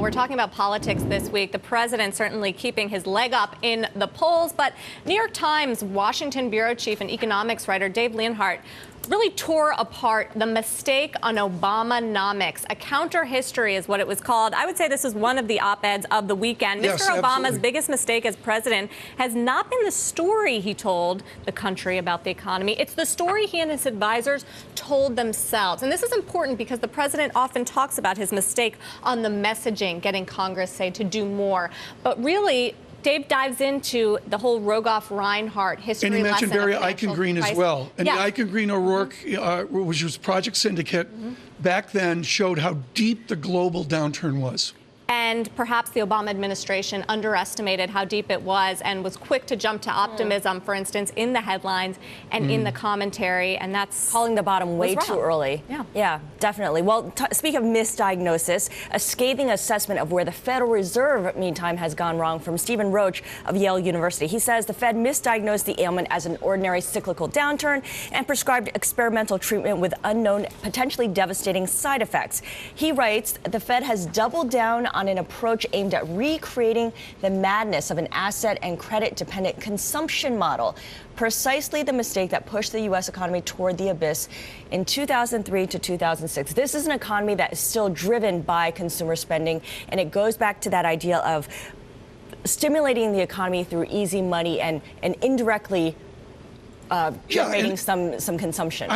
We're talking about politics this week. The president certainly keeping his leg up in the polls, but New York Times Washington bureau chief and economics writer Dave Leonhardt really tore apart the mistake on Obamanomics. A counter history is what it was called. I would say this is one of the op-eds of the weekend. Yes, Mr. Obama's absolutely. biggest mistake as president has not been the story he told the country about the economy. It's the story he and his advisors told themselves. And this is important because the president often talks about his mistake on the messaging, getting Congress, say, to do more. But really, Dave dives into the whole Rogoff-Reinhardt history lesson. And he mentioned Barry Eichengreen as well. And yeah. the Eichengreen-O'Rourke, which was Project Syndicate, back then showed how deep the global downturn was. And perhaps the Obama administration underestimated how deep it was and was quick to jump to optimism, for instance, in the headlines and in the commentary. And that's calling the bottom way too early. Yeah, definitely. Well, speak of misdiagnosis, a scathing assessment of where the Federal Reserve, meantime, has gone wrong from Stephen Roach of Yale University. He says the Fed misdiagnosed the ailment as an ordinary cyclical downturn and prescribed experimental treatment with unknown, potentially devastating side effects. He writes, the Fed has doubled down on an approach aimed at recreating the madness of an asset and credit-dependent consumption model, precisely the mistake that pushed the U.S. economy toward the abyss in 2003 to 2006. This is an economy that is still driven by consumer spending, and it goes back to that idea of stimulating the economy through easy money and indirectly generating some consumption.